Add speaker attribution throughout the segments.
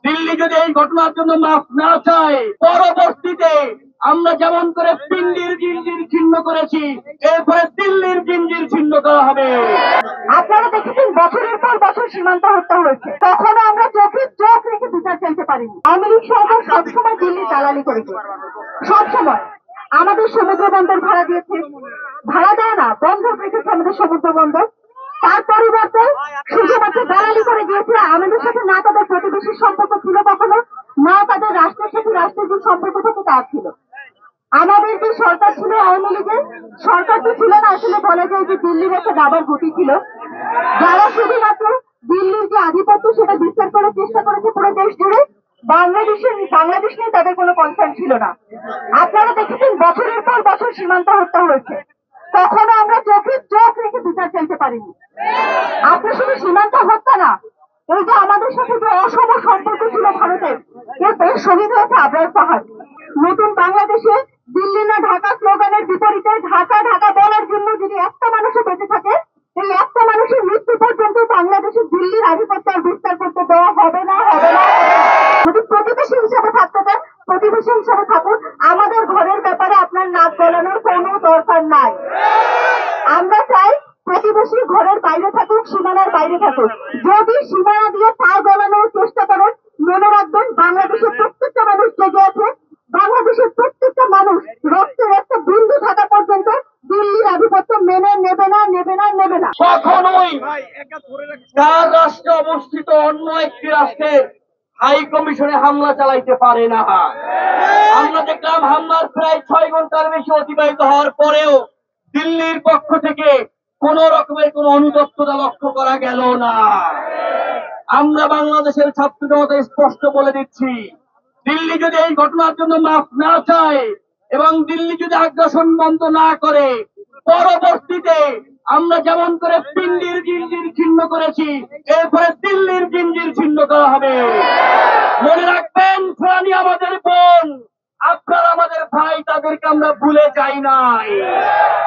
Speaker 1: দিল্লি যদি এই ঘটনার জন্য মাফ না চায়, পরবর্তীতে আমরা যেমন করে পিন্ডির জিঞ্জির ছিন্ন করেছি, এরপরে দিল্লির জিঞ্জির ছিন্ন করা হবে।
Speaker 2: আপনারা দেখেছেন বছরের পর বছর সীমান্ত হত্যা হয়েছে, তখনও আমরা চোখে চোখ রেখে বিচার চাইতে পারিনি। আওয়ামী লীগ সরকার সবসময় দিল্লি দালালি করেছে, সবসময় আমাদের সমুদ্র বন্দর ভাড়া দিয়েছে, ভাড়া দেয় না, বন্ধক রেখেছে আমাদের সমুদ্র বন্দর। তার পরিবর্তে শুধুমাত্র দালালি করে গিয়েছে। আমাদের সাথে না তাদের প্রতিবেশীর সম্পর্ক ছিল কখনো, না তাদের রাষ্ট্রের সাথে রাষ্ট্রের যে সম্পর্ক থাকে তা ছিল। আমাদের যে সরকার ছিল আওয়ামী লীগের সরকার তো ছিল না, আসলে বলা যায় যে দিল্লির একটা দাবার গুটি ছিল, যারা শুধুমাত্র দিল্লির যে আধিপত্য সেটা বিস্তার করার চেষ্টা করেছে পুরো দেশ জুড়ে। বাংলাদেশ নিয়ে তাদের কোনো কনসার্ন ছিল না। আপনারা দেখেছেন বছরের পর বছর সীমান্ত হত্যা হয়েছে, তখনও আমরা চোখে চোখ রেখে বিচার চাইতে পারিনি। আপনি শুধু সীমান্ত হত্যা না, এই যে আমাদের সাথে যে অসম সম্পর্ক ছিল ভারতের, এর শহীদ হয়েছে আবরার পাহাড়। নতুন বাংলাদেশে দিল্লি না ঢাকা স্লোগানের বিপরীতে ঢাকা ঢাকা বলার জন্য যদি একটা মানুষও বেঁচে থাকে, এই একটা মানুষের মৃত্যু পর্যন্ত বাংলাদেশে দিল্লির আধিপত্য আর বিস্তার করতে দেওয়া হবে না, হবে না। যদি প্রতিবেশী হিসাবে থাকতে চান, প্রতিবেশী হিসাবে থাকুন, আমাদের ঘরের ব্যাপারে আপনার নাক গলানোর কোনো দরকার নাই। আমরা চাই প্রতিবেশী ঘরের বাইরে থাকুক, সীমানার বাইরে থাকুক। যদি সীমানা দিয়ে পা গলানোর চেষ্টা করেন, মনে রাখবেন বাংলাদেশের প্রত্যেকটা মানুষ জেগে আছে, বাংলাদেশের প্রত্যেকটা মানুষ রক্তের একটা বিন্দু থাকা পর্যন্ত দিল্লির আধিপত্য মেনে নেবে না, নেবে না, নেবে না।
Speaker 1: কখনোই তার রাষ্ট্রে অবস্থিত অন্য একটি রাষ্ট্রের হাই কমিশনে হামলা চালাইতে পারে না। আমরা দেখলাম হামলার প্রায় 6 ঘন্টার বেশি অতিবাহিত হওয়ার পরেও দিল্লির পক্ষ থেকে কোন রকমের কোন অনুতপ্ততা লক্ষ্য করা গেল না। আমরা বাংলাদেশের ছাত্র জনতা স্পষ্ট বলে দিচ্ছি, দিল্লি যদি এই ঘটনার জন্য মাফ না চায় এবং দিল্লি যদি আগ্রাসন বন্ধ না করে, পরবর্তীতে আমরা যেমন করে পিন্ডির জিঞ্জির ছিন্ন করেছি, এরপরে দিল্লির জিঞ্জির ছিন্ন করা হবে। মনে রাখবেন, ফেলানি আমাদের বোন, আপনারা আমাদের ভাই, তাদেরকে আমরা ভুলে যাই নাই।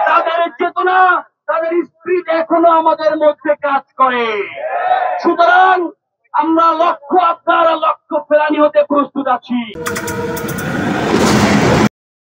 Speaker 1: তাদের চেতনা, তাদের স্পিরিট এখনো আমাদের মধ্যে কাজ করে। সুতরাং আমরা লক্ষ্য, আপনারা লক্ষ্য ফেলানি হতে প্রস্তুত আছি।